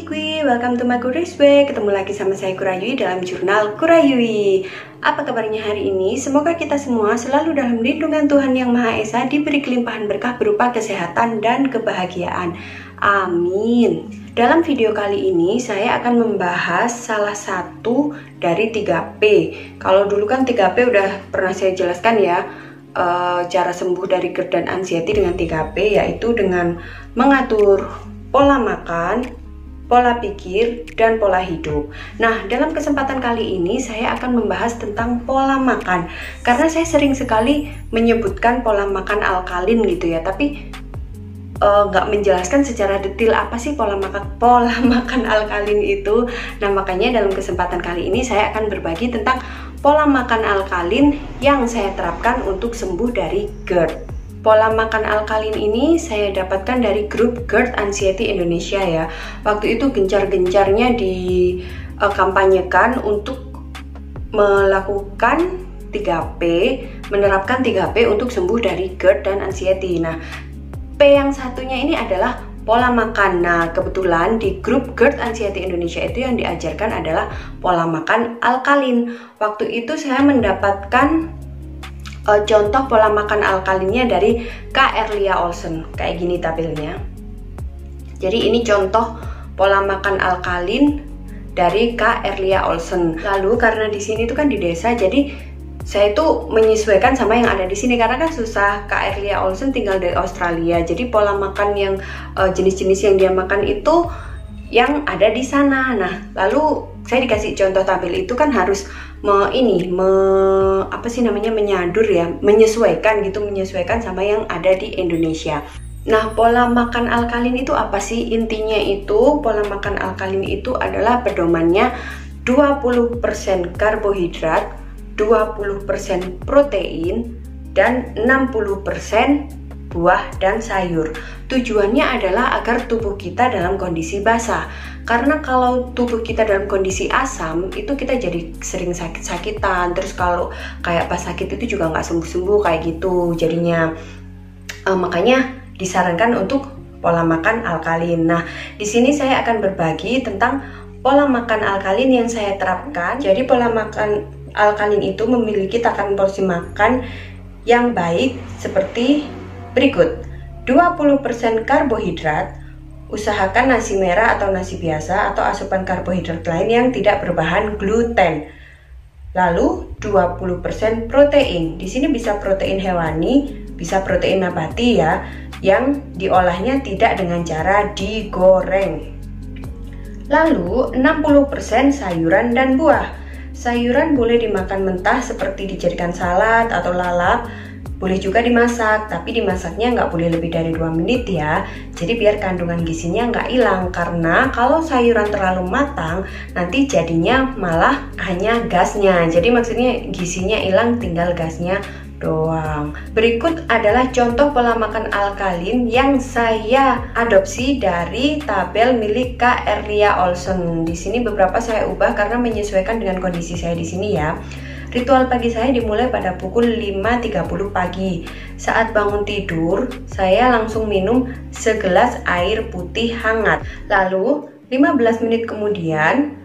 Kwi, welcome to my Curious Way. Ketemu lagi sama saya Kurayui dalam jurnal Kurayui. Apa kabarnya hari ini? Semoga kita semua selalu dalam lindungan Tuhan Yang Maha Esa, diberi kelimpahan berkah berupa kesehatan dan kebahagiaan. Amin. Dalam video kali ini saya akan membahas salah satu dari 3P. Kalau dulu kan 3P udah pernah saya jelaskan ya, cara sembuh dari GERD dan anxiety dengan 3P, yaitu dengan mengatur pola makan, pola pikir, dan pola hidup. Nah, dalam kesempatan kali ini saya akan membahas tentang pola makan, karena saya sering sekali menyebutkan pola makan alkalin gitu ya, tapi nggak menjelaskan secara detail apa sih pola makan alkalin itu. Nah, makanya dalam kesempatan kali ini saya akan berbagi tentang pola makan alkalin yang saya terapkan untuk sembuh dari GERD. Pola makan alkalin ini saya dapatkan dari grup GERD Anxiety Indonesia ya. Waktu itu gencar-gencarnya dikampanyekan untuk melakukan 3P, menerapkan 3P untuk sembuh dari GERD dan anxiety. Nah, P yang satunya ini adalah pola makan. Nah, kebetulan di grup GERD Anxiety Indonesia itu yang diajarkan adalah pola makan alkalin. Waktu itu saya mendapatkan contoh pola makan alkalinnya dari Kak Erlia Olsen. Kayak gini tabelnya. Jadi ini contoh pola makan alkalin dari Kak Erlia Olsen. Lalu karena di sini tuh kan di desa, jadi saya tuh menyesuaikan sama yang ada di sini karena kan susah. Kak Erlia Olsen tinggal di Australia. Jadi pola makan yang jenis-jenis yang dia makan itu yang ada di sana. Nah, lalu saya dikasih contoh tabel itu kan harus menyadur ya, menyesuaikan sama yang ada di Indonesia. Nah, pola makan alkalin itu apa sih? Intinya itu pola makan alkalin itu adalah pedomannya 20% karbohidrat, 20% protein, dan 60% buah dan sayur. Tujuannya adalah agar tubuh kita dalam kondisi basah. Karena kalau tubuh kita dalam kondisi asam, itu kita jadi sering sakit-sakitan. Terus kalau kayak pas sakit itu juga nggak sembuh-sembuh kayak gitu. Jadinya makanya disarankan untuk pola makan alkalin. Nah, di sini saya akan berbagi tentang pola makan alkalin yang saya terapkan. Jadi pola makan alkalin itu memiliki takaran porsi makan yang baik seperti berikut. 20% karbohidrat, usahakan nasi merah atau nasi biasa atau asupan karbohidrat lain yang tidak berbahan gluten. Lalu 20% protein. Di sini bisa protein hewani, bisa protein nabati ya, yang diolahnya tidak dengan cara digoreng. Lalu 60% sayuran dan buah. Sayuran boleh dimakan mentah seperti dijadikan salad atau lalap. Boleh juga dimasak, tapi dimasaknya nggak boleh lebih dari 2 menit ya. Jadi biar kandungan gizinya nggak hilang, karena kalau sayuran terlalu matang nanti jadinya malah hanya gasnya. Jadi maksudnya gizinya hilang, tinggal gasnya doang. Berikut adalah contoh pola makan alkalin yang saya adopsi dari tabel milik Kak Erlia Olsen. Di sini beberapa saya ubah karena menyesuaikan dengan kondisi saya di sini ya. Ritual pagi saya dimulai pada pukul 5.30 pagi. Saat bangun tidur, saya langsung minum segelas air putih hangat. Lalu 15 menit kemudian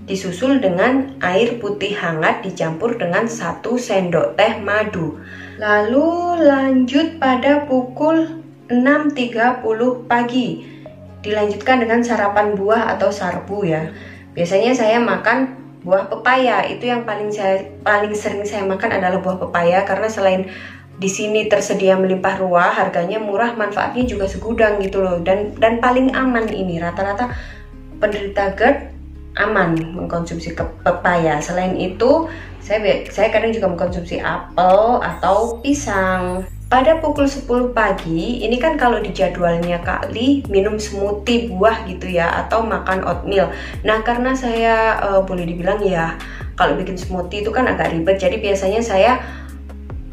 disusul dengan air putih hangat dicampur dengan 1 sendok teh madu. Lalu lanjut pada pukul 6.30 pagi. Dilanjutkan dengan sarapan buah atau sarbu ya. Biasanya saya makan buah pepaya. Itu yang paling sering saya makan adalah buah pepaya, karena selain di sini tersedia melimpah ruah, harganya murah, manfaatnya juga segudang gitu loh. Dan paling aman ini, rata-rata penderita GERD aman mengkonsumsi pepaya. Selain itu, saya kadang juga mengkonsumsi apel atau pisang. Pada pukul 10 pagi, ini kan kalau di jadwalnya Kak Li minum smoothie buah gitu ya, atau makan oatmeal. Nah, karena saya boleh dibilang ya, kalau bikin smoothie itu kan agak ribet, jadi biasanya saya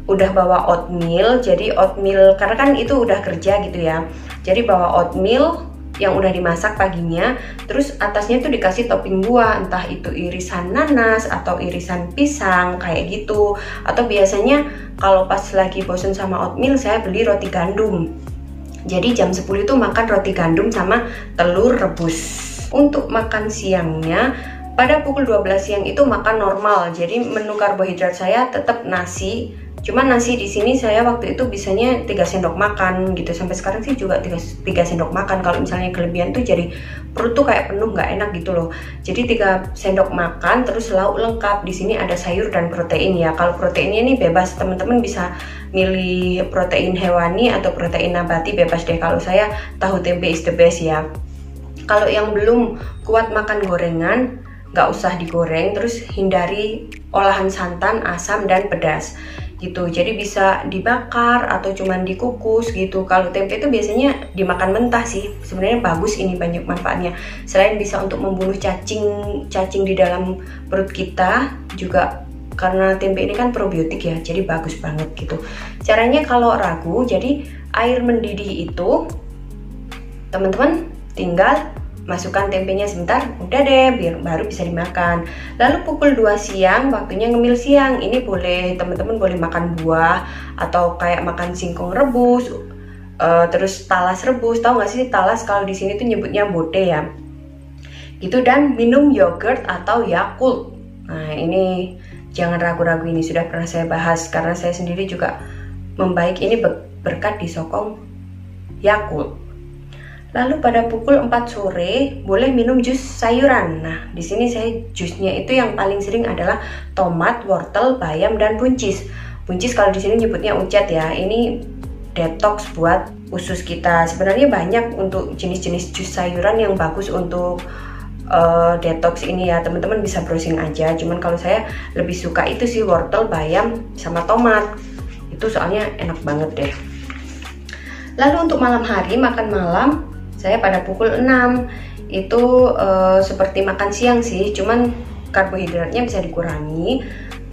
udah bawa oatmeal. Jadi oatmeal, karena kan itu udah kerja gitu ya, jadi bawa oatmeal yang udah dimasak paginya, terus atasnya tuh dikasih topping buah, entah itu irisan nanas atau irisan pisang kayak gitu. Atau biasanya kalau pas lagi bosen sama oatmeal, saya beli roti gandum. Jadi jam 10 itu makan roti gandum sama telur rebus. Untuk makan siangnya, pada pukul 12 siang itu makan normal. Jadi menu karbohidrat saya tetap nasi. Cuman nasi di sini saya waktu itu bisanya 3 sendok makan gitu. Sampai sekarang sih juga 3 sendok makan. Kalau misalnya kelebihan tuh jadi perut tuh kayak penuh, nggak enak gitu loh. Jadi 3 sendok makan, terus lauk lengkap. Di sini ada sayur dan protein ya. Kalau proteinnya ini bebas, teman-teman bisa milih protein hewani atau protein nabati, bebas deh. Kalau saya tahu tempe is the best ya. Kalau yang belum kuat makan gorengan, nggak usah digoreng, terus hindari olahan santan, asam, dan pedas gitu. Jadi bisa dibakar atau cuman dikukus gitu. Kalau tempe itu biasanya dimakan mentah sih. Sebenarnya bagus, ini banyak manfaatnya. Selain bisa untuk membunuh cacing di dalam perut kita, juga karena tempe ini kan probiotik ya, jadi bagus banget gitu. Caranya kalau ragu, jadi air mendidih itu teman-teman tinggal masukkan tempenya sebentar, udah deh, baru bisa dimakan. Lalu pukul 2 siang waktunya ngemil siang. Ini boleh teman-teman boleh makan buah atau kayak makan singkong rebus, terus talas rebus. Tahu nggak sih talas? Kalau di sini tuh nyebutnya bote ya. Gitu, dan minum yogurt atau Yakult. Nah, ini jangan ragu-ragu, ini sudah pernah saya bahas karena saya sendiri juga membaik ini berkat disokong Yakult. Lalu pada pukul 4 sore boleh minum jus sayuran. Nah, di sini saya jusnya itu yang paling sering adalah tomat, wortel, bayam, dan buncis. Buncis kalau di sini nyebutnya ucat ya. Ini detox buat usus kita. Sebenarnya banyak untuk jenis-jenis jus sayuran yang bagus untuk detox ini ya. Teman-teman bisa browsing aja. Cuman kalau saya lebih suka itu sih wortel, bayam, sama tomat. Itu soalnya enak banget deh. Lalu untuk malam hari, makan malam saya pada pukul 6 itu seperti makan siang sih, cuman karbohidratnya bisa dikurangi,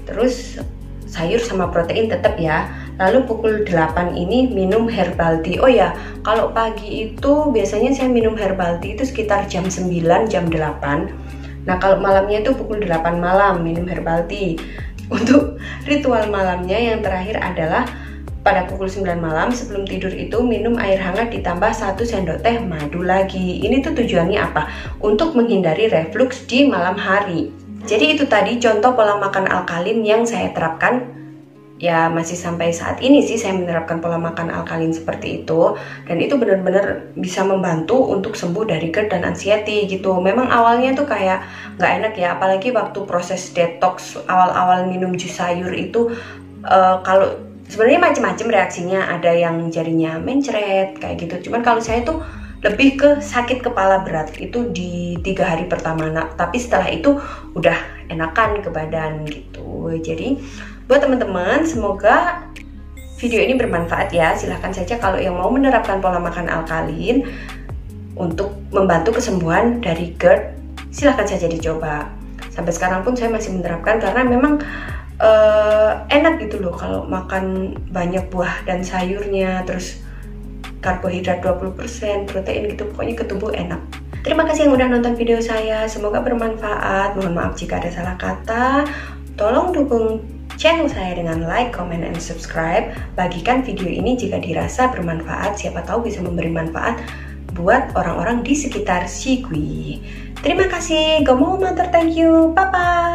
terus sayur sama protein tetap ya. Lalu pukul 8 ini minum herbal tea. Oh ya, kalau pagi itu biasanya saya minum herbal tea itu sekitar jam 9, jam 8. Nah, kalau malamnya itu pukul 8 malam minum herbal tea. Untuk ritual malamnya yang terakhir adalah pada pukul 9 malam sebelum tidur itu minum air hangat ditambah 1 sendok teh madu lagi. Ini tuh tujuannya apa? Untuk menghindari reflux di malam hari. Jadi itu tadi contoh pola makan alkalin yang saya terapkan. Ya masih sampai saat ini sih saya menerapkan pola makan alkalin seperti itu. Dan itu benar-benar bisa membantu untuk sembuh dari GERD dan anxiety gitu. Memang awalnya tuh kayak nggak enak ya. Apalagi waktu proses detox awal-awal minum jus sayur itu kalau sebenarnya macam-macam reaksinya, ada yang jarinya mencret kayak gitu. Cuman kalau saya tuh lebih ke sakit kepala berat itu di 3 hari pertama. Nah, tapi setelah itu udah enakan ke badan gitu. Jadi buat teman-teman, semoga video ini bermanfaat ya. Silahkan saja kalau yang mau menerapkan pola makan alkalin untuk membantu kesembuhan dari GERD, silahkan saja dicoba. Sampai sekarang pun saya masih menerapkan karena memang enak gitu loh kalau makan banyak buah dan sayurnya, terus karbohidrat 20%, protein gitu, pokoknya ke tubuh enak. Terima kasih yang udah nonton video saya, semoga bermanfaat. Mohon maaf jika ada salah kata. Tolong dukung channel saya dengan like, comment, and subscribe. Bagikan video ini jika dirasa bermanfaat, siapa tahu bisa memberi manfaat buat orang-orang di sekitar Shigui. Terima kasih, gomo matur, thank you, bye bye.